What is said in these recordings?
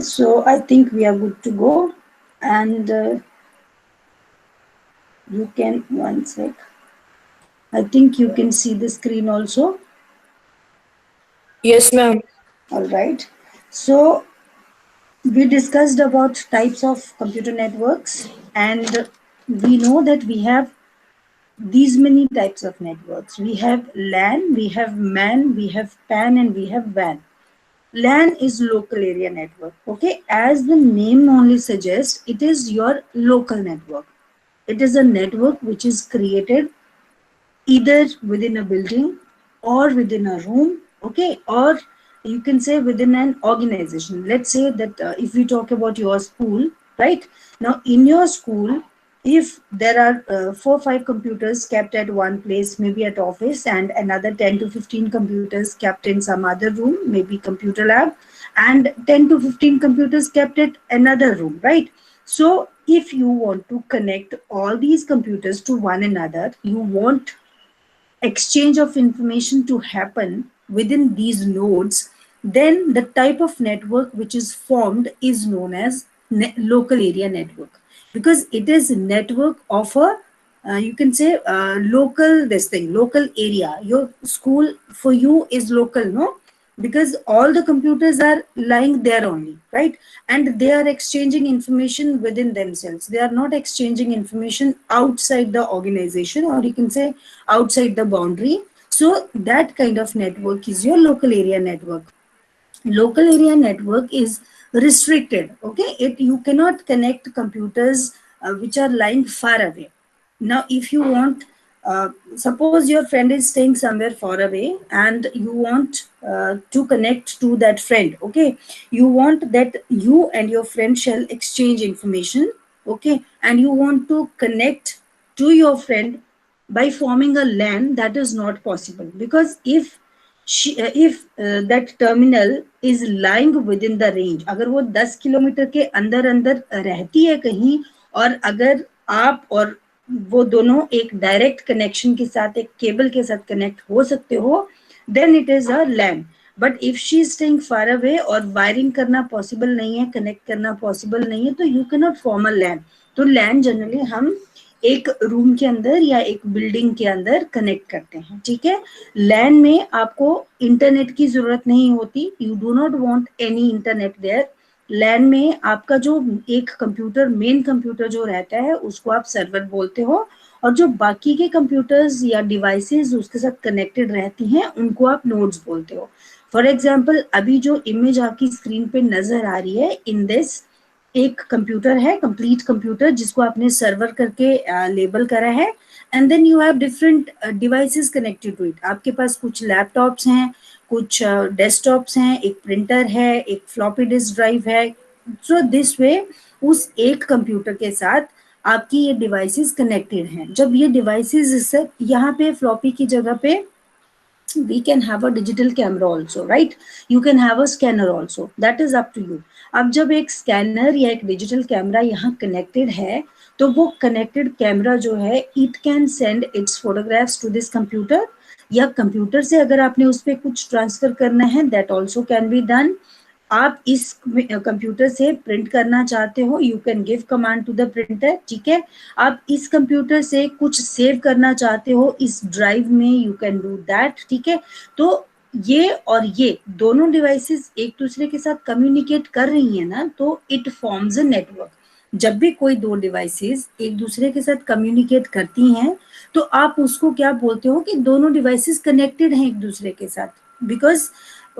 so I think we are good to go, and you can, one sec. I think you can see the screen also. Yes, ma'am. All right. So we discussed about types of computer networks, and we know that we have these many types of networks. We have LAN, we have MAN, we have PAN, and we have WAN. LAN is local area network. Okay, as the name only suggests, it is your local network. It is a network which is created either within a building or within a room, okay, or you can say within an organization. Let's say that if we talk about your school, right? Now, in your school, if there are 4 5 computers kept at one place, maybe at office, and another 10 to 15 computers kept in some other room, maybe computer lab, and 10 to 15 computers kept at another room, right? So if you want to connect all these computers to one another, you want exchange of information to happen within these nodes, then the type of network which is formed is known as local area network, because it is a network of a you can say local this thing, local area. Your school for you is local, no? Because all the computers are lying there only, right? And they are exchanging information within themselves. They are not exchanging information outside the organization, or you can say outside the boundary. So that kind of network is your local area network. Local area network is restricted, okay? It, you cannot connect computers which are lying far away. Now if you want, suppose your friend is staying somewhere far away and you want to connect to that friend, okay? You want that you and your friend shall exchange information, okay? And you want to connect to your friend by forming a LAN. That is not possible, because if that terminal is lying within the range, अगर वो 10 kilometre के अंदर अंदर रहती है कहीं, और अगर आप और वो दोनों एक डायरेक्ट कनेक्शन के साथ, एक केबल के साथ कनेक्ट हो सकते हो, then it is a LAN. But if she is staying far away और वायरिंग करना पॉसिबल नहीं है, कनेक्ट करना पॉसिबल नहीं है, तो you can not form a LAN. तो लैन जनरली हम एक रूम के अंदर या एक बिल्डिंग के अंदर कनेक्ट करते हैं, ठीक है? लैन में आपको इंटरनेट की जरूरत नहीं होती. You do not want any internet there. LAN में आपका जो एक कंप्यूटर, मेन कंप्यूटर जो रहता है, उसको आप सर्वर बोलते हो, और जो बाकी के कंप्यूटर्स या डिवाइसेस उसके साथ कनेक्टेड रहती हैं, उनको आप नोड्स बोलते हो. फॉर एग्जाम्पल, अभी जो इमेज आपकी स्क्रीन पे नजर आ रही है, इन दिस एक कंप्यूटर है, कंप्लीट कंप्यूटर, जिसको आपने सर्वर करके लेबल करा है, and then you have different devices connected to it. आपके पास कुछ लैपटॉप्स हैं, कुछ डेस्कटॉप्स हैं, एक प्रिंटर है, एक फ्लॉपी डिस्क ड्राइव है. सो दिस वे उस एक कंप्यूटर के साथ आपकी ये डिवाइसेस कनेक्टेड हैं. जब ये डिवाइसेस, यहाँ पे फ्लॉपी की जगह पे we can have a digital camera also, right? You can have a scanner also, that is up to you. अब जब एक स्कैनर या एक डिजिटल कैमरा यहाँ कनेक्टेड है, तो वो कनेक्टेड कैमरा जो है, it can send its photographs to this computer, या कंप्यूटर से अगर आपने उस पर कुछ ट्रांसफर करना है, that also can be done. आप इस कंप्यूटर से प्रिंट करना चाहते हो, you can give command to the printer, ठीक है? आप इस कंप्यूटर से कुछ सेव करना चाहते हो इस ड्राइव में, यू कैन डू दैट, ठीक है? तो ये और ये दोनों डिवाइसेस एक दूसरे के साथ कम्युनिकेट कर रही है ना, तो इट फॉर्म्स अ नेटवर्क. जब भी कोई दो डिवाइसेस एक दूसरे के साथ कम्युनिकेट करती हैं, तो आप उसको क्या बोलते हो कि दोनों डिवाइसेस कनेक्टेड हैं एक दूसरे के साथ. Because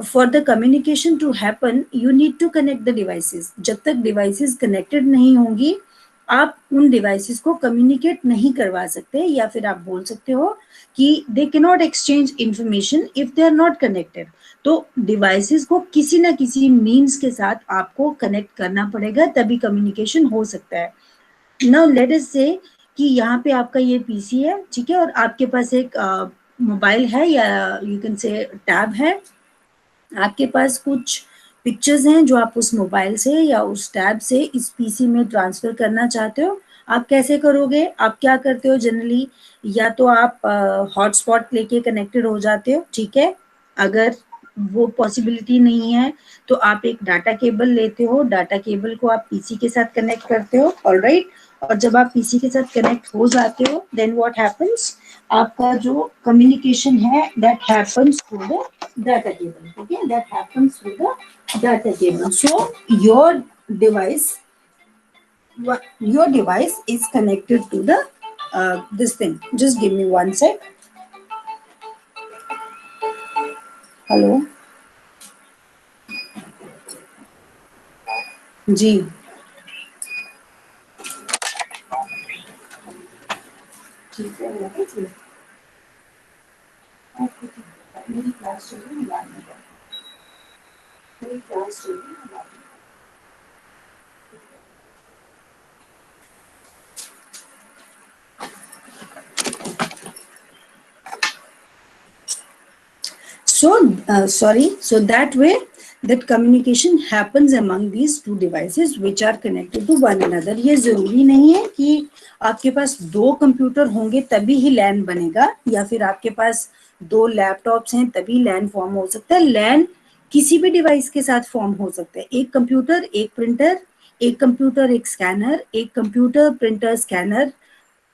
for the communication to happen, you need to connect the devices. जब तक devices connected नहीं होंगी, आप उन devices को communicate नहीं करवा सकते, या फिर आप बोल सकते हो कि they cannot exchange information if they are not connected. तो devices को किसी ना किसी means के साथ आपको connect करना पड़ेगा, तभी communication हो सकता है. Now let us say कि यहाँ पे आपका ये PC है, ठीक है? और आपके पास एक मोबाइल है, या you can say टैब है. आपके पास कुछ पिक्चर्स हैं जो आप उस मोबाइल से या उस टैब से इस पीसी में ट्रांसफर करना चाहते हो. आप कैसे करोगे? आप क्या करते हो जनरली? या तो आप हॉटस्पॉट लेके कनेक्टेड हो जाते हो, ठीक है? अगर वो पॉसिबिलिटी नहीं है तो आप एक डाटा केबल लेते हो, डाटा केबल को आप पीसी के साथ कनेक्ट करते हो, ऑलराइट। और जब आप पीसी के साथ कनेक्ट हो जाते हो देन व्हाट हैपेंस, आपका जो कम्युनिकेशन है that happens through the data cable, okay, that happens through the data cable. So device your device is connected to the this thing. Just give me one sec. Hello जी। ठीक है, लगे जी। मेरी class चल रही है, बाद में मेरी क्लास चल रही है। So sorry, so that way that communication happens among these two devices which are connected to one another. ये जरूरी नहीं है कि आपके पास दो कंप्यूटर होंगे तभी ही लैन बनेगा, या फिर आपके पास दो लैपटॉप्स हैं तभी लैन फॉर्म हो सकता है। लैन किसी भी डिवाइस के साथ फॉर्म हो सकता है। एक कंप्यूटर एक प्रिंटर, एक कंप्यूटर एक स्कैनर, एक कंप्यूटर प्रिंटर स्कैनर,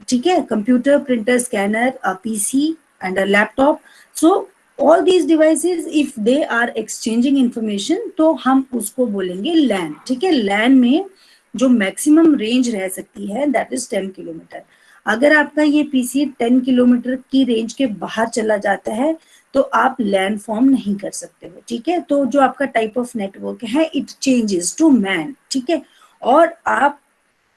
ठीक है, computer printer scanner, PC and a laptop. So all these devices if they are exchanging information तो हम उसको बोलेंगे लैन, ठीक है। लैन में जो मैक्सिमम रेंज रह सकती है दैट इज 10 किलोमीटर। अगर आपका ये पीसी 10 किलोमीटर की रेंज के बाहर चला जाता है तो आप लैन फॉर्म नहीं कर सकते हो, ठीक है। तो जो आपका टाइप ऑफ नेटवर्क है इट चेंजेस टू मैन, ठीक है। और आप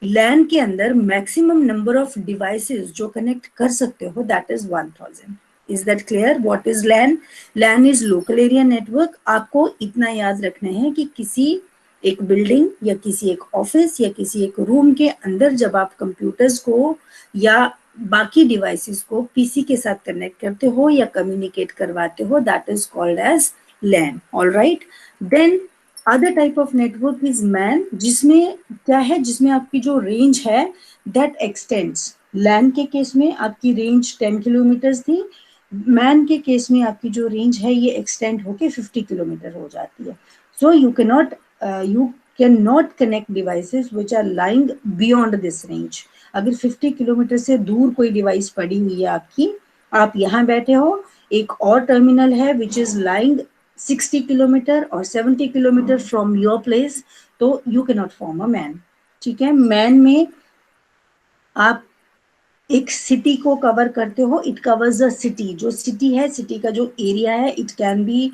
लैन के अंदर मैक्सिमम नंबर ऑफ डिवाइसेस जो कनेक्ट कर सकते हो that is 1000। Is that clear? What is LAN? LAN is local area network. आपको इतना याद रखना है कि किसी एक बिल्डिंग या किसी एक ऑफिस या किसी एक रूम के अंदर जब आप कंप्यूटर्स को या बाकी डिवाइसेस को पीसी के साथ कनेक्ट करते हो या कम्युनिकेट करवाते हो that is called as LAN, alright. Then other type of network is MAN, जिसमें क्या है, जिसमें आपकी जो रेंज है दैट एक्सटेंड्स। लैन के केस में आपकी रेंज 10 किलोमीटर थी, मैन के केस में आपकी जो रेंज है ये एक्सटेंड होके 50 किलोमीटर हो जाती है। So you can not connect devices which are lying beyond this range. अगर 50 किलोमीटर से दूर कोई डिवाइस पड़ी हुई है आपकी, आप यहाँ बैठे हो, एक और टर्मिनल है विच इज लाइंग 60 किलोमीटर और 70 किलोमीटर फ्रॉम योर प्लेस, तो you can not form a man, ठीक है। मैन में आप एक सिटी को कवर करते हो, इट कवर्स द सिटी। जो सिटी है, सिटी का जो एरिया है it can be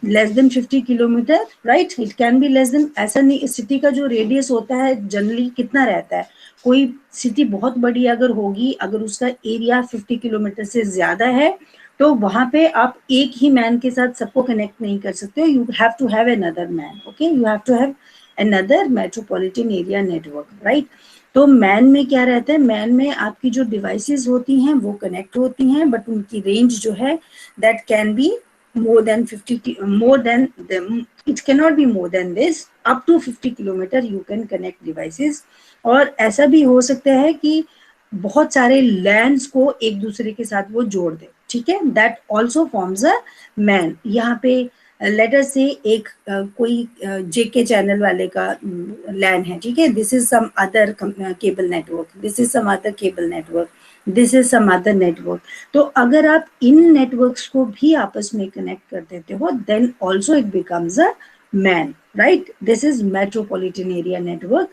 less than 50 kilometre, right. It can be less than, ऐसा नहीं, सिटी का जो रेडियस होता है जनरली कितना रहता है, कोई सिटी बहुत बड़ी अगर होगी, अगर उसका एरिया 50 किलोमीटर से ज्यादा है तो वहां पे आप एक ही मैन के साथ सबको कनेक्ट नहीं कर सकते हो, you have to have another MAN, okay, you have to have another metropolitan area network, right. तो मैन में क्या रहता है, मैन में आपकी जो डिवाइसेस होती हैं वो कनेक्ट होती हैं बट उनकी रेंज जो है that can be more than 50 more than them, it cannot be more than this, up to 50 kilometre you can connect devices। और ऐसा भी हो सकता है कि बहुत सारे लैंड्स को एक दूसरे के साथ वो जोड़ दे, ठीक है, that also forms a man. यहाँ पे लेटर से एक कोई जेके चैनल वाले का लैन है, ठीक है, this is some other cable network, this is some other cable network, this is some other network. तो अगर आप इन नेटवर्क्स को भी आपस में कनेक्ट कर देते हो then also it becomes a MAN, right. This is metropolitan area network.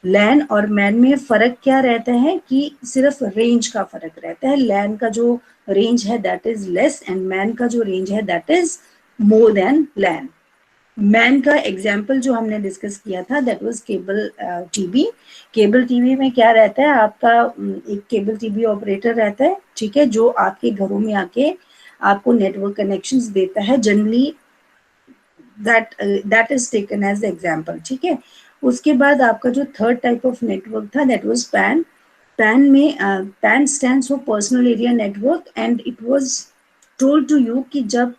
LAN और मैन में फर्क क्या रहता है कि सिर्फ रेंज का फर्क रहता है। लैन का जो रेंज है that is less and MAN का जो रेंज है that is more than LAN. MAN का एग्जाम्पल जो हमने डिस्कस किया था that was cable TV. Cable TV में क्या रहता है, आपका एक केबल टीवी ऑपरेटर रहता है, ठीक है, जो आपके घरों में आके आपको नेटवर्क कनेक्शंस देता है, generally that is taken as example, ठीक है। उसके बाद आपका जो थर्ड टाइप ऑफ नेटवर्क था दैट वाज पैन। पैन में PAN stands for personal area network and it was told to you कि जब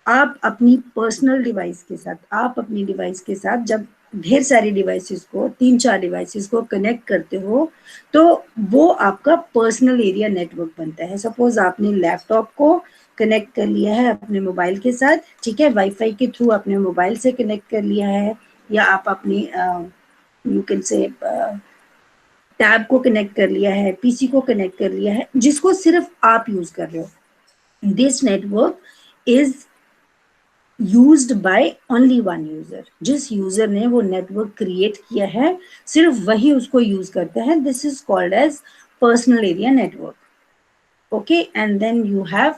आप अपनी पर्सनल डिवाइस के साथ, आप अपनी डिवाइस के साथ जब ढेर सारी डिवाइसेस को, 3-4 डिवाइसेस को कनेक्ट करते हो, तो वो आपका पर्सनल एरिया नेटवर्क बनता है। सपोज आपने लैपटॉप को कनेक्ट कर लिया है अपने मोबाइल के साथ, ठीक है, वाईफाई के थ्रू अपने मोबाइल से कनेक्ट कर लिया है, या आप अपनी यू कैन से टैब को कनेक्ट कर लिया है, पीसी को कनेक्ट कर लिया है, जिसको सिर्फ आप यूज कर रहे हो। This network is used by only one user. जिस यूजर ने वो नेटवर्क क्रिएट किया है, सिर्फ वही उसको यूज करता है। This is called as personal area network. Okay, and then you have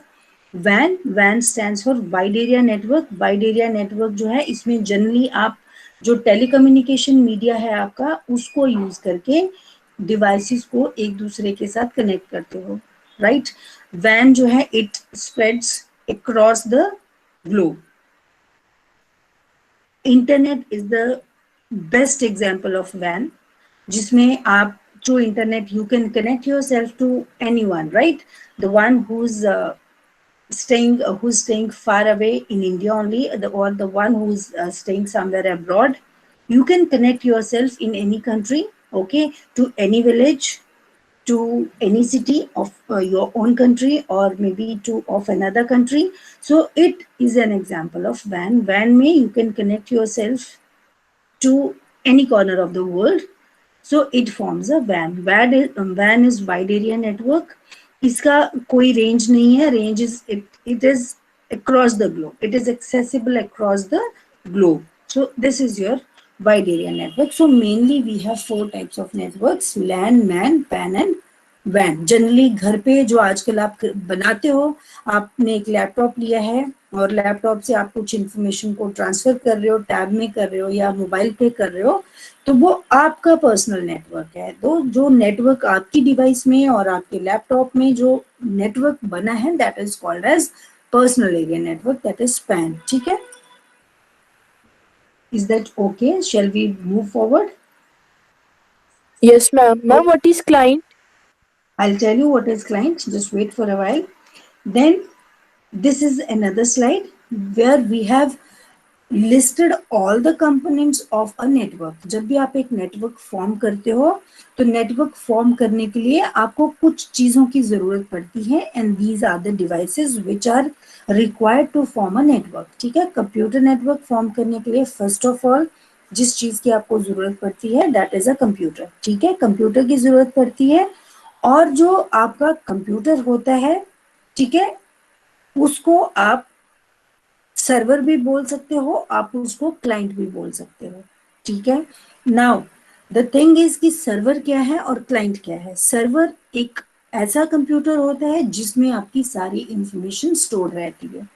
WAN. WAN stands for wide area network. Wide area network जो है, इसमें जनरली आप जो टेलीकम्युनिकेशन मीडिया है आपका, उसको यूज करके डिवाइसेस को एक दूसरे के साथ कनेक्ट करते हो, राइट। WAN जो है, it spreads across the globe. Internet is the best example of WAN, जिसमें आप through internet you can connect yourself to anyone, right? The one who's staying far away in India only, or the one who's staying somewhere abroad, you can connect yourself in any country, okay, to any village, to any city of your own country, or maybe to of another country. So it is an example of WAN. WAN may you can connect yourself to any corner of the world. So it forms a WAN. WAN is wide area network. इसका कोई range नहीं है. Range is it is across the globe. It is accessible across the globe. So this is your wide area network. So mainly we have 4 types of networks: LAN, MAN, PAN and WAN. Generally घर पे जो आजकल आप बनाते हो, आपने एक laptop लिया है और लैपटॉप से आप कुछ इंफॉर्मेशन को ट्रांसफर कर रहे हो, टैब में कर रहे हो या मोबाइल पे कर रहे हो, तो वो आपका पर्सनल नेटवर्क है। तो जो नेटवर्क आपकी डिवाइस में और आपके लैपटॉप में जो नेटवर्क बना है, that is called as personal area network, that is PAN, ठीक है। Is that okay? Shall we move forward? Yes, ma'am. Ma'am, what is client? I'll tell you what is client. Just wait for a while. Then this is another slide where we have listed all the components of a network. जब भी आप एक network form करते हो, तो network form करने के लिए आपको कुछ चीजों की जरूरत पड़ती है, and these are the devices which are required to form a network, ठीक है। कंप्यूटर नेटवर्क फॉर्म करने के लिए फर्स्ट ऑफ ऑल जिस चीज की आपको जरूरत पड़ती है, दैट इज अ कंप्यूटर, ठीक है। कंप्यूटर की जरूरत पड़ती है, और जो आपका कंप्यूटर होता है, ठीक है, उसको आप सर्वर भी बोल सकते हो, आप उसको क्लाइंट भी बोल सकते हो, ठीक है। नाउ द थिंग इज कि सर्वर क्या है और क्लाइंट क्या है। सर्वर एक ऐसा कंप्यूटर होता है जिसमें आपकी सारी इंफॉर्मेशन स्टोर रहती है।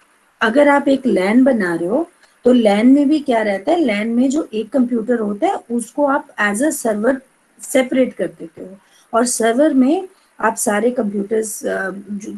अगर आप एक लैन बना रहे हो, तो लैन में भी क्या रहता है, लैन में जो एक कंप्यूटर होता है उसको आप एज अ सर्वर सेपरेट कर देते हो, और सर्वर में आप सारे कंप्यूटर्स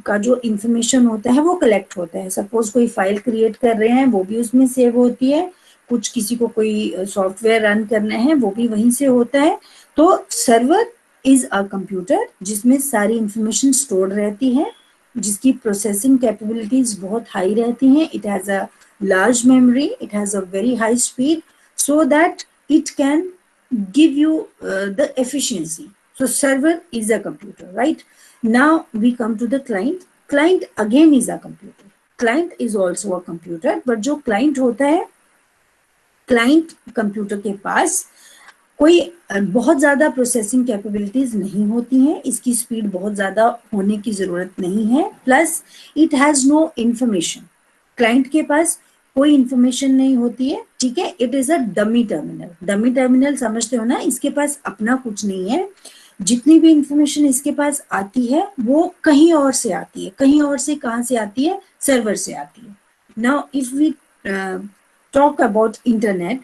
का जो इंफॉर्मेशन होता है वो कलेक्ट होता है। सपोज कोई फाइल क्रिएट कर रहे हैं, वो भी उसमें सेव होती है, कुछ किसी को कोई सॉफ्टवेयर रन करना है, वो भी वहीं से होता है। तो सर्वर इज अ कंप्यूटर जिसमें सारी इंफॉर्मेशन स्टोर रहती है, जिसकी प्रोसेसिंग कैपेबिलिटीज बहुत हाई रहती हैं। It has a large memory, it has a very high speed, so that it can give you the efficiency. So server is a computer, right? Now we come to the client. Client again is a computer. Client is also a computer, but जो client होता है, client computer के पास कोई बहुत ज्यादा processing capabilities नहीं होती हैं, इसकी स्पीड बहुत ज्यादा होने की जरूरत नहीं है, plus it has no information. Client के पास कोई इंफॉर्मेशन नहीं होती है, ठीक है। It is a dummy terminal. Dummy terminal समझते हो ना, इसके पास अपना कुछ नहीं है। जितनी भी इंफॉर्मेशन इसके पास आती है वो कहीं और से आती है। कहीं और से कहाँ से आती है? सर्वर से आती है। Now if we talk about internet,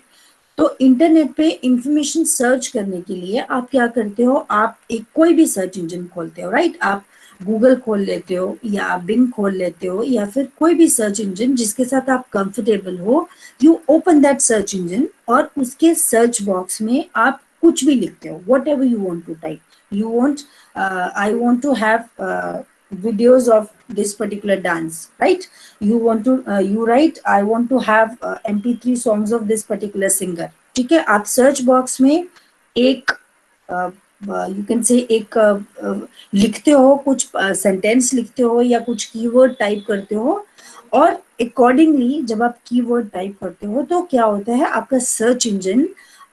तो इंटरनेट पे इंफॉर्मेशन सर्च करने के लिए आप क्या करते हो, आप एक कोई भी सर्च इंजन खोलते हो, राइट। आप गूगल खोल लेते हो, या आप बिंग खोल लेते हो, या फिर कोई भी सर्च इंजन जिसके साथ आप कंफर्टेबल हो। You open that search engine, और उसके सर्च बॉक्स में आप कुछ भी लिखते हो, whatever you want to type. You want, I want to have videos of this particular dance, right? You want to you write, I want to have mp3 songs of this particular singer, ठीक है, आप search box में एक you can say एक लिखते हो, कुछ sentence लिखते हो या कुछ कीवर्ड टाइप करते हो, और अकॉर्डिंगली जब आप कीवर्ड टाइप करते हो तो क्या होता है, आपका सर्च इंजन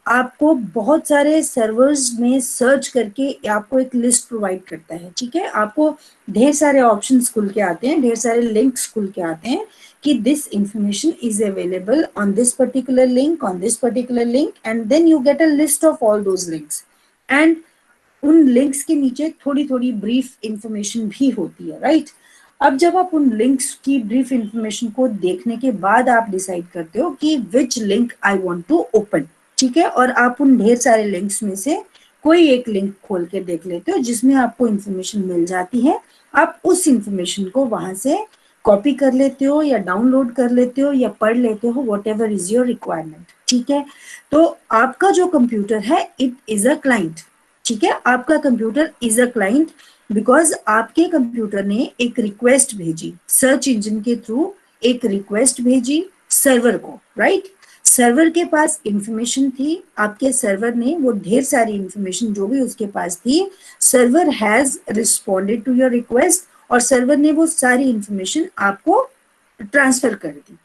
आपको बहुत सारे सर्वर्स में सर्च करके आपको एक लिस्ट प्रोवाइड करता है। ठीक है, आपको ढेर सारे ऑप्शंस खुल के आते हैं, ढेर सारे लिंक्स खुल के आते हैं कि this information is available on this particular link, on this particular link, and then you get a list of all those links. And उन लिंक्स के नीचे थोड़ी थोड़ी ब्रीफ इंफॉर्मेशन भी होती है, राइट? अब जब आप उन लिंक्स की ब्रीफ इंफॉर्मेशन को देखने के बाद आप डिसाइड करते हो कि which link I want to open, ठीक है, और आप उन ढेर सारे लिंक्स में से कोई एक लिंक खोल के देख लेते हो जिसमें आपको इंफॉर्मेशन मिल जाती है। आप उस इंफॉर्मेशन को वहां से कॉपी कर लेते हो या डाउनलोड कर लेते हो या पढ़ लेते हो, what ever is your requirement. ठीक है, तो आपका जो कंप्यूटर है इट इज अ क्लाइंट। ठीक है, आपका computer is a client because आपके कंप्यूटर ने एक रिक्वेस्ट भेजी सर्च इंजन के थ्रू, एक रिक्वेस्ट भेजी सर्वर को, राइट? सर्वर के पास इंफॉर्मेशन थी, आपके सर्वर ने वो ढेर सारी इंफॉर्मेशन जो भी उसके पास थी, server has responded to your request और सर्वर ने वो सारी इंफॉर्मेशन आपको ट्रांसफर कर दी।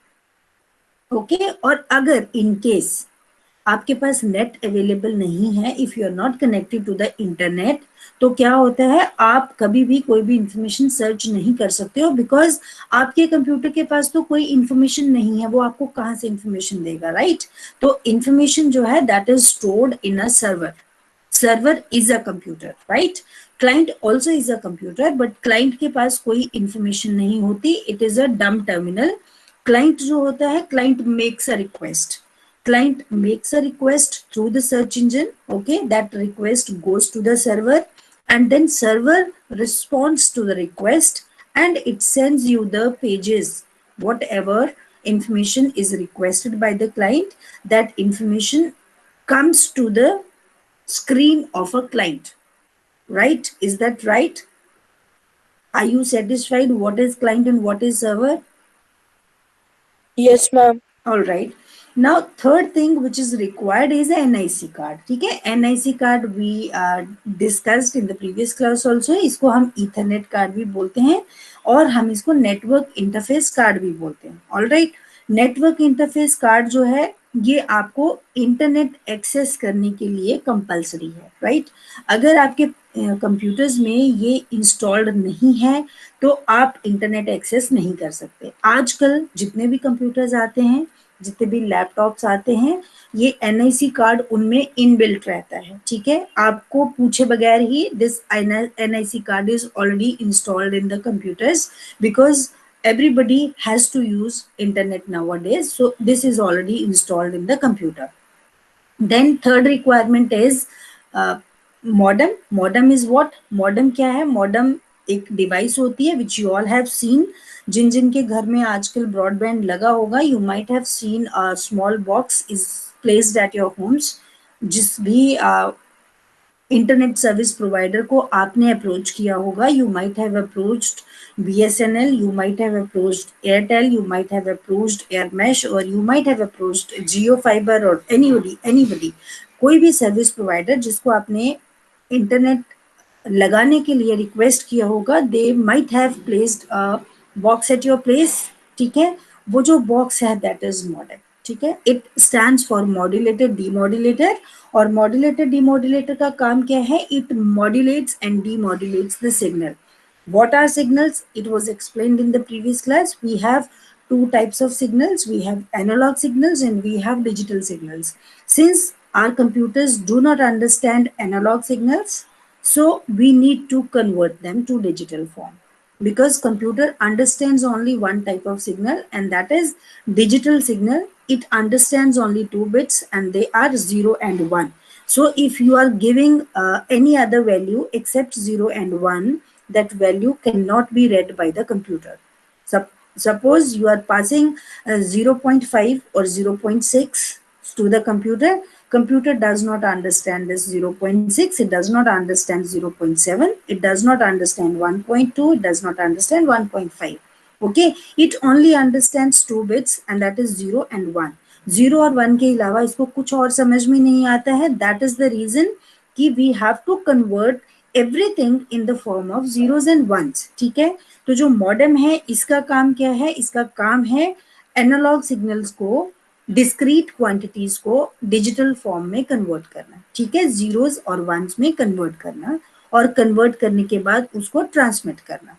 ओके, और अगर इन केस आपके पास नेट अवेलेबल नहीं है, if you are not connected to the internet, तो क्या होता है, आप कभी भी कोई भी इंफॉर्मेशन सर्च नहीं कर सकते हो बिकॉज आपके कंप्यूटर के पास तो कोई इंफॉर्मेशन नहीं है, वो आपको कहाँ से इंफॉर्मेशन देगा, राइट? तो इंफॉर्मेशन जो है that is stored in a server. Server is a computer, right? Client also is a computer, but client के पास कोई इंफॉर्मेशन नहीं होती, इट इज अ डम टर्मिनल। क्लाइंट जो होता है, client makes a request, client makes a request through the search engine. Okay, that request goes to the server and then server responds to the request and it sends you the pages, whatever information is requested by the client, that information comes to the screen of a client, right? Is that right? Are you satisfied what is client and what is server? Yes, ma'am. All right. Now, third thing which is required is a NIC card. ठीक है, NIC card we discussed in the previous class also. इसको हम Ethernet card भी बोलते हैं और हम इसको Network Interface card भी बोलते हैं. All right. Network Interface card जो है ये आपको इंटरनेट एक्सेस करने के लिए कंपलसरी है, राइट? अगर आपके कंप्यूटर्स में ये इंस्टॉल्ड नहीं है तो आप इंटरनेट एक्सेस नहीं कर सकते। आजकल जितने भी कंप्यूटर्स आते हैं, जितने भी लैपटॉप्स आते हैं, ये NIC कार्ड उनमें इनबिल्ट रहता है। ठीक है, आपको पूछे बगैर ही this NIC card is already installed in the computers because everybody has to use internet nowadays, so this is already installed in the computer. Then third requirement is modem. Modem is what? Modem क्या है? Modem एक device होती है which you all have seen, जिन जिन के घर में आजकल ब्रॉडबैंड लगा होगा, you might have seen a small box is placed at your homes. जिस भी इंटरनेट सर्विस प्रोवाइडर को आपने अप्रोच किया होगा, you might have approached BSNL, you might have approached Airtel, you might have approached Airmesh, or you might have approached JioFiber or anybody, कोई भी service provider जिसको आपने इंटरनेट लगाने के लिए रिक्वेस्ट किया होगा, they might have placed a box at your place. ठीक है, वो जो बॉक्स है दैट इज मॉडेम। ठीक है, it stands for modulator demodulator, और मॉड्यूलेटर डीमॉड्यूलेटर का काम क्या है? It modulates and demodulates the signal. What are signals? It was explained in the previous class. We have two types of signals. We have analog signals and we have digital signals. Since our computers do not understand analog signals, so we need to convert them to digital form. Because computer understands only one type of signal, and that is digital signal. It understands only 2 bits and they are 0 and 1. So if you are giving any other value except 0 and 1, that value cannot be read by the computer. Suppose you are passing 0.5 or 0.6 to the computer. Computer does not understand this 0.6, it does not understand 0.7, it does not understand 1.2, it does not understand 1.5. Okay, it only understands 2 bits and that is 0 and 1. 0 और 1 के अलावा इसको कुछ और समझ में नहीं आता है. दैट इज द रीजन कि we have to convert everything in the form of zeros and ones. ठीक है, तो जो मॉडेम है इसका काम क्या है? इसका काम है एनालॉग सिग्नल्स को, डिस्क्रीट क्वांटिटीज को डिजिटल फॉर्म में कन्वर्ट करना. ठीक है, जीरोज और वंस में कन्वर्ट करना, और कन्वर्ट करने के बाद उसको ट्रांसमिट करना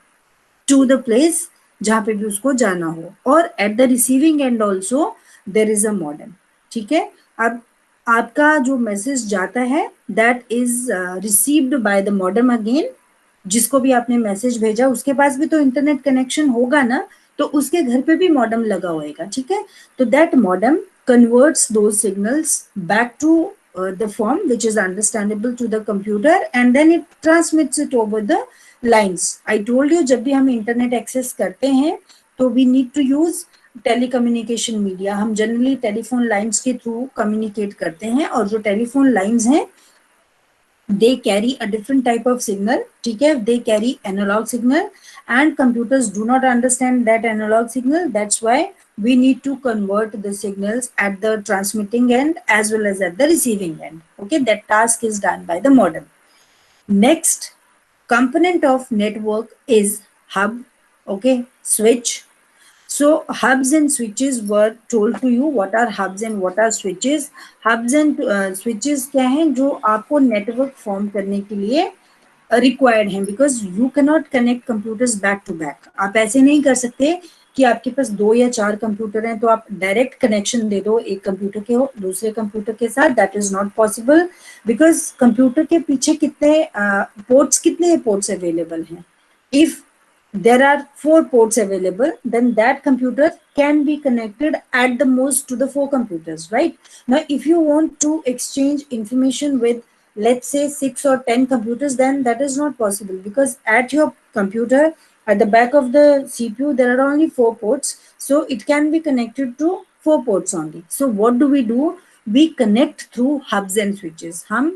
टू द प्लेस जहां पे भी उसको जाना हो. और at the receiving end also there is a modem. ठीक है, अब आपका जो मैसेज जाता है that is received by the modem again. जिसको भी आपने मैसेज भेजा उसके पास भी तो इंटरनेट कनेक्शन होगा ना, तो उसके घर पे भी मॉडेम लगा होएगा. ठीक है, तो that modem converts those signals back to the form which is understandable to the computer, and then it transmits it over the lines. I told you जब भी हम इंटरनेट एक्सेस करते हैं तो we need to use telecommunication media. हम generally telephone lines के through communicate करते हैं, और जो टेलीफोन लाइंस हैं they carry a different type of signal. ठीक है, they carry analog signal and computers do not understand that analog signal. That's why we need to convert the signals at the transmitting end as well as at the receiving end. Okay, that task is done by the modem. Next component of network is hub. Okay, switch. So hubs and switches were told to you. What are hubs and what are switches? Hubs and switches क्या हैं? जो आपको network form करने के लिए required हैं, because you cannot connect computers back to back. आप ऐसे नहीं कर सकते कि आपके पास 2 या 4 कंप्यूटर हैं तो आप डायरेक्ट कनेक्शन दे दो एक कंप्यूटर के हो दूसरे कंप्यूटर के साथ. That is not possible, because computer के पीछे कितने पोर्ट्स अवेलेबल हैं. If there are 4 ports available, then that computer can be connected at the most to the 4 computers, right? Now if you want to exchange information with, let's say, 6 or 10 computers, then that is not possible, because at your computer, at the back of the CPU, there are only 4 ports, so it can be connected to 4 ports only. So what do? We connect through hubs and switches. हम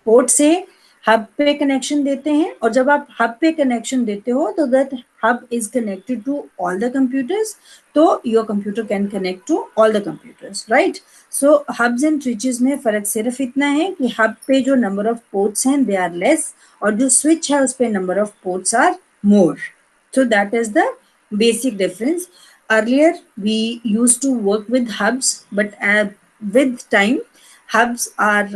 port से hub पे connection देते हैं, और जब आप hub पे connection देते हो तो that hub is connected to all the computers, तो your computer can connect to all the computers, right. So hubs and switches में फर्क सिर्फ इतना है कि हब पे जो नंबर ऑफ पोर्ट्स हैं दे आर लेस, और जो स्विच है उस पे number of ports are more. So that is the basic difference. Earlier we used to work with hubs, but with time hubs are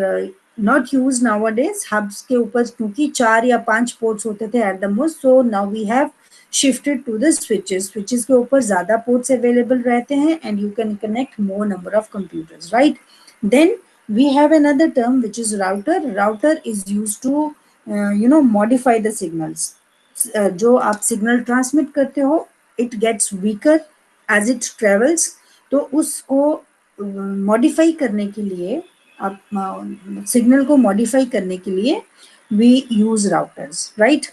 not used nowadays. Hubs के ऊपर क्योंकि 4 या 5 ports होते थे at the most, so now we have shifted to the switches. Switches के ऊपर ज़्यादा ports available रहते हैं and you can connect more number of computers, right? Then we have another term which is router. Router is used to modify the signals. जो आप signal transmit करते हो it gets weaker as it travels, तो उसको modify करने के लिए, आप सिग्नल को मॉडिफाई करने के लिए we use routers, right.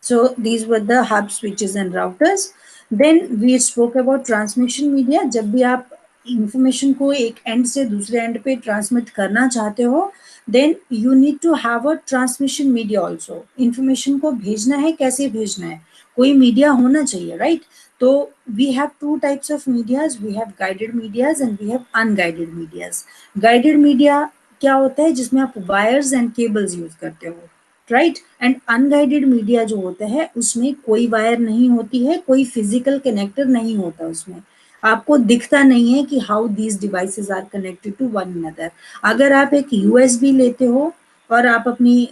So these were the hub, switches and routers. Then we spoke about transmission media. जब भी आप इंफॉर्मेशन को एक एंड से दूसरे एंड पे ट्रांसमिट करना चाहते हो, then you need to have a transmission media also. Information को भेजना है, कैसे भेजना है, कोई मीडिया होना चाहिए, राइट. तो we have 2 types of medias. We have guided medias and we have unguided medias. Guided media क्या होता है? जिसमें आप वायर्स एंड केबल्स यूज करते हो, राइट. एंड अनगाइडेड मीडिया जो होता है उसमें कोई वायर नहीं होती है, कोई फिजिकल कनेक्टर नहीं होता उसमें, आपको दिखता नहीं है कि how these devices are connected to one another. अगर आप एक यूएसबी लेते हो और आप अपनी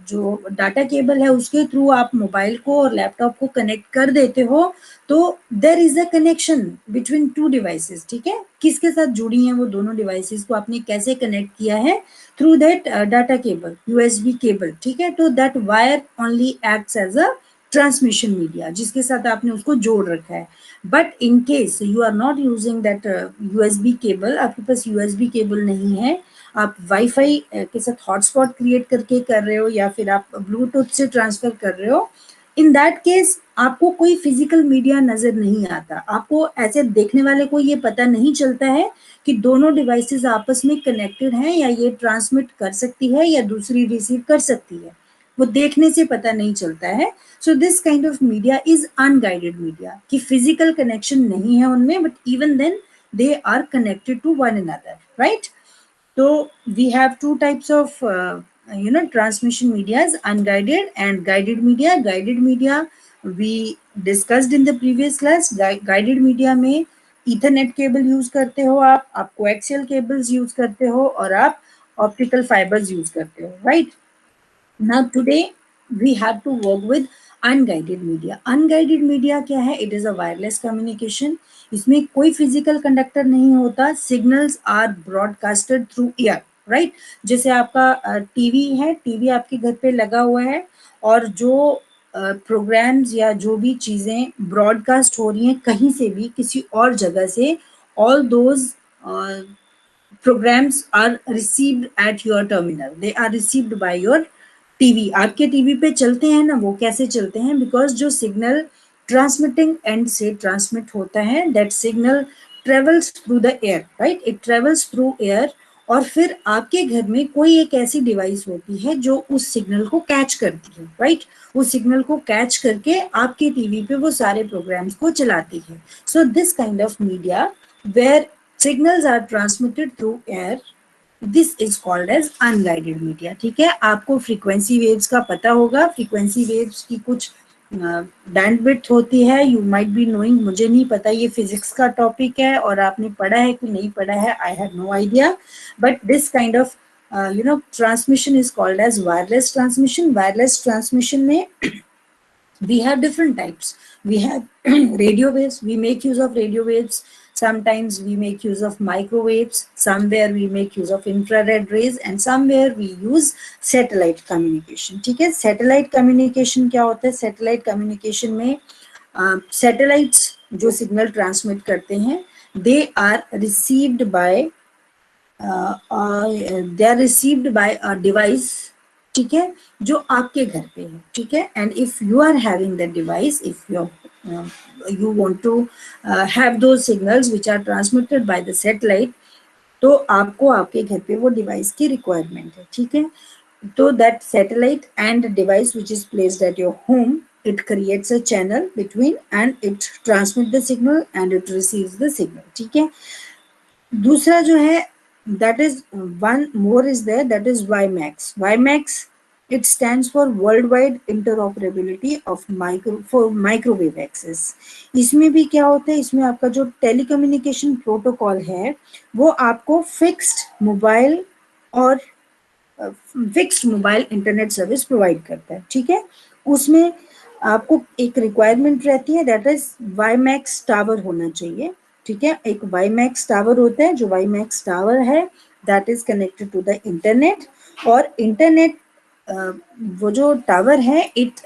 जो डाटा केबल है उसके थ्रू आप मोबाइल को और लैपटॉप को कनेक्ट कर देते हो, तो there is a connection between 2 devices. ठीक है, किसके साथ जुड़ी हैं वो दोनों डिवाइसेस को आपने कैसे कनेक्ट किया है? Through that data cable, USB cable. ठीक है, तो that wire only acts as a transmission media, जिसके साथ आपने उसको जोड़ रखा है. But in case you are not using that USB cable, आपके पास यूएसबी केबल नहीं है, आप वाईफाई के साथ हॉटस्पॉट क्रिएट करके कर रहे हो या फिर आप ब्लूटूथ से ट्रांसफर कर रहे हो, इन दैट केस आपको कोई फिजिकल मीडिया नजर नहीं आता. आपको ऐसे देखने वाले को ये पता नहीं चलता है कि दोनों डिवाइसेस आपस में कनेक्टेड हैं, या ये ट्रांसमिट कर सकती है या दूसरी रिसीव कर सकती है, वो देखने से पता नहीं चलता है. So this kind of media is unguided media, कि फिजिकल कनेक्शन नहीं है उनमें, but even then they are connected to one another, right? So we have two types of transmission medias, unguided and guided media. Guided media we discussed in the previous class. Guided media में Ethernet cable use करते हो, आप coaxial cables use करते हो, और आप optical fibres use करते हो, right? Now today we have to work with unguided media. Unguided media क्या है? It is a wireless communication. इसमें कोई physical conductor नहीं होता. Signals are broadcasted through air, right? जैसे आपका टीवी है, टीवी आपके घर पे लगा हुआ है, और जो प्रोग्राम्स या जो भी चीजें ब्रॉडकास्ट हो रही हैं कहीं से भी किसी और जगह से, all those programs are received at your terminal. They are received by your TV. आपके टीवी पे चलते हैं ना, वो कैसे चलते हैं? बिकॉज जो सिग्नल ट्रांसमिटिंग एंड से ट्रांसमिट होता है, that signal travels through the air, right? It travels through air, और फिर आपके घर में कोई एक ऐसी डिवाइस होती है जो उस सिग्नल को कैच करती है, राइट? उस सिग्नल को कैच करके आपके टीवी पे वो सारे प्रोग्राम्स को चलाती है. So this kind of media where signals are transmitted through air, this is called as unguided media. ठीक है, आपको frequency waves का पता होगा. frequency waves की कुछ बैंडविड्थ होती है, you might be knowing. मुझे नहीं पता, ये फिजिक्स का टॉपिक है और आपने पढ़ा है कि नहीं पढ़ा है, I have no idea. But this kind of transmission is called as wireless transmission. Wireless transmission में we have different types. We have radio waves. We make use of radio waves. Sometimes we make use of microwaves. Somewhere we make use of infrared rays, and somewhere we use satellite communication. ठीक है, satellite communication क्या होता है? Satellite communication में satellites जो signal transmit करते हैं, they are received by a device, ठीक है, जो आपके घर पे है, ठीक है. And if you are having that device, if you want to have those signals which are transmitted by the satellite, तो आपको आपके घर पे वो डिवाइस की रिक्वायरमेंट है, ठीक है. तो that satellite and device which is placed at your home, it creates a channel between and it transmits the signal and it receives the signal, ठीक है. दूसरा जो है, that is one more is there, that is WiMAX. WiMAX, it stands for Worldwide Interoperability of Microwave Access. इसमें भी क्या होता है? इसमें आपका जो टेलीकम्युनिकेशन प्रोटोकॉल है वो आपको fixed mobile internet service provide करता है, ठीक है. उसमें आपको एक रिक्वायरमेंट रहती है, दैट इज WiMAX टावर होना चाहिए, ठीक है. एक WiMAX टावर होता है, जो WiMAX टावर है that is connected to the internet, और इंटरनेट वो जो टावर है it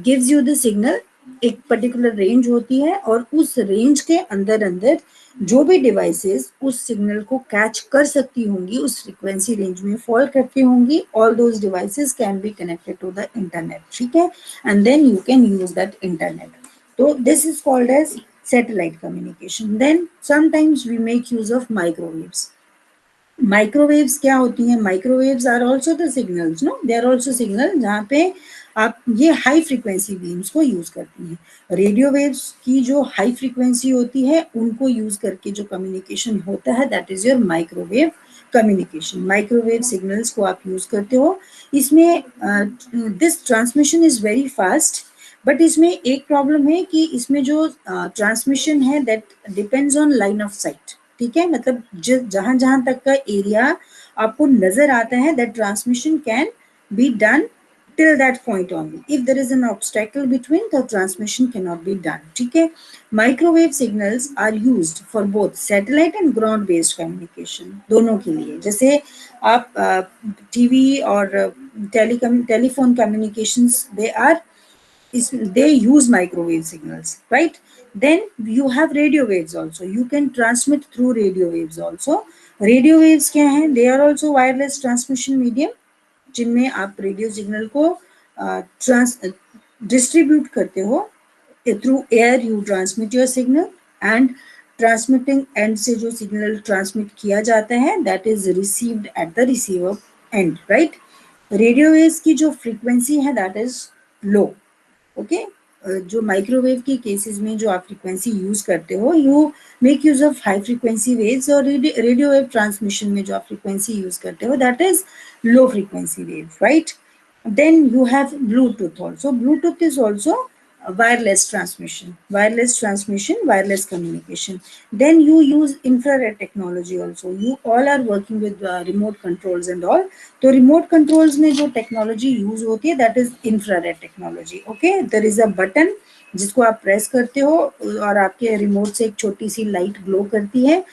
gives you the signal. एक पर्टिकुलर रेंज होती है, और उस रेंज के अंदर जो भी डिवाइसेस उस सिग्नल को कैच कर सकती होंगी, उस फ्रीक्वेंसी रेंज में फॉल करती होंगी, all those devices can be connected to the internet, ठीक है. And then you can use that internet. तो this is called as satellite communication. Then sometimes we make use of microwaves. Microwaves क्या होती हैं? Microwaves are also the signals, no? They are also signal जहाँ पे आप ये high frequency beams को use करती हैं. रेडियो वेव्स की जो हाई फ्रीक्वेंसी होती है उनको यूज करके जो कम्युनिकेशन होता है that is your microwave communication. Microwave signals को आप यूज करते हो. इसमें this transmission is very fast, but इसमें एक प्रॉब्लम है कि इसमें जो ट्रांसमिशन है that depends on line of site, ठीक है. मतलब जहां जहां तक का एरिया आपको नजर आता है, that transmission can be done till that point only. If there is an obstacle between, the transmission cannot be done, ठीक है. Microwave signals are used for both satellite and ground based communication, दोनों के लिए. जैसे आप TV और telephone communications, they use microwave signals, right? Then you have radio waves also. You can transmit through radio waves also. Radio waves क्या हैं? They are also wireless transmission medium, जिनमें आप रेडियो सिग्नल को distribute करते हो. Through air you transmit your signal, and transmitting and से जो signal transmit किया जाता है that is received at the receiver and, right. Radio waves की जो फ्रीक्वेंसी है दैट इज लो, ओके. जो माइक्रोवेव के केसेस में जो आप फ्रीक्वेंसी यूज करते हो, you make use of high frequency waves, और रेडियो वेव ट्रांसमिशन में जो आप फ्रीक्वेंसी यूज करते हो that is low frequency wave, right? Then you have Bluetooth also. Bluetooth is also a wireless transmission, wireless communication. Then you use infrared technology also. You all are working with remote controls and all. तो remote controls में जो technology use होती है that is infrared technology. Okay, there is a button जिसको आप press करते हो और आपके रिमोट से एक छोटी सी लाइट ग्लो करती है,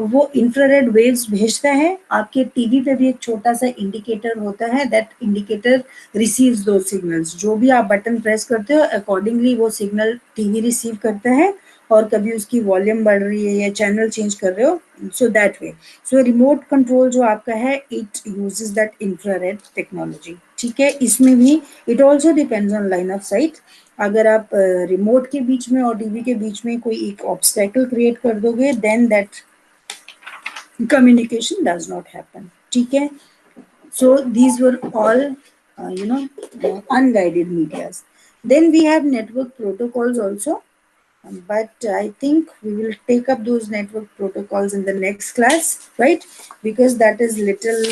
वो इंफ्रारेड वेव्स भेजता है। आपके टीवी पे भी एक छोटा सा इंडिकेटर होता है, दैट इंडिकेटर रिसीव्स दो सिग्नल्स। जो भी आप बटन प्रेस करते हो अकॉर्डिंगली वो सिग्नल टीवी रिसीव करता है, और कभी उसकी वॉल्यूम बढ़ रही है या चैनल चेंज कर रहे हो, so that way. So remote control जो आपका है it uses that infrared technology, ठीक है? इसमें भी it also depends on line of site. अगर आप रिमोट के बीच में और टीवी के बीच में कोई एक ऑब्स्टेकल क्रिएट कर दोगे then that communication does not happen, ठीक है? So these were all unguided medias. Then we have network protocols also, but I think we will take up those network protocols in the next class, right? Because that is little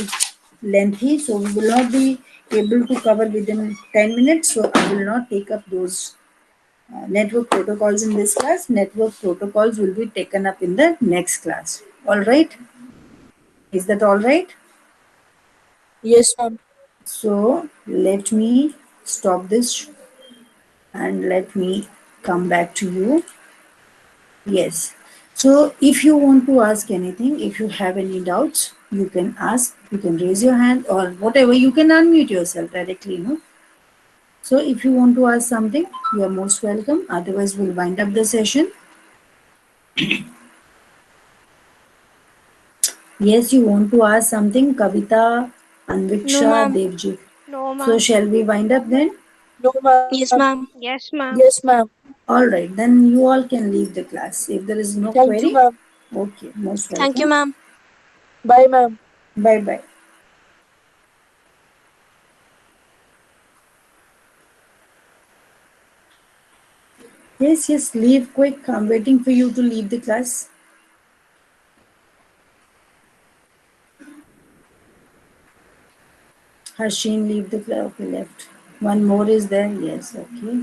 lengthy, so we will not be able to cover within 10 minutes, so I will not take up those network protocols in this class. Network protocols will be taken up in the next class. All right? Is that all right? Yes, ma'am. So let me stop this and let me come back to you. Yes. So if you want to ask anything, if you have any doubts, you can ask, you can raise your hand or whatever, you can unmute yourself directly, no? So if you want to ask something, you are most welcome. Otherwise, we'll wind up the session. Yes, you want to ask something, Kavita, No, Anviksha, ma'am. Devji. No, So ma'am. shall we wind up then? No, ma'am. Yes, ma'am. Yes, ma'am. Yes, ma'am. All right, then you all can leave the class. If there is no Thank you, query, ma'am. okay, most Thank you, welcome. ma'am. Bye, ma'am. Bye bye. Yes, yes, leave quick. I'm waiting for you to leave the class. Harshin, leave the class. Okay, left. One more is there. Yes, okay.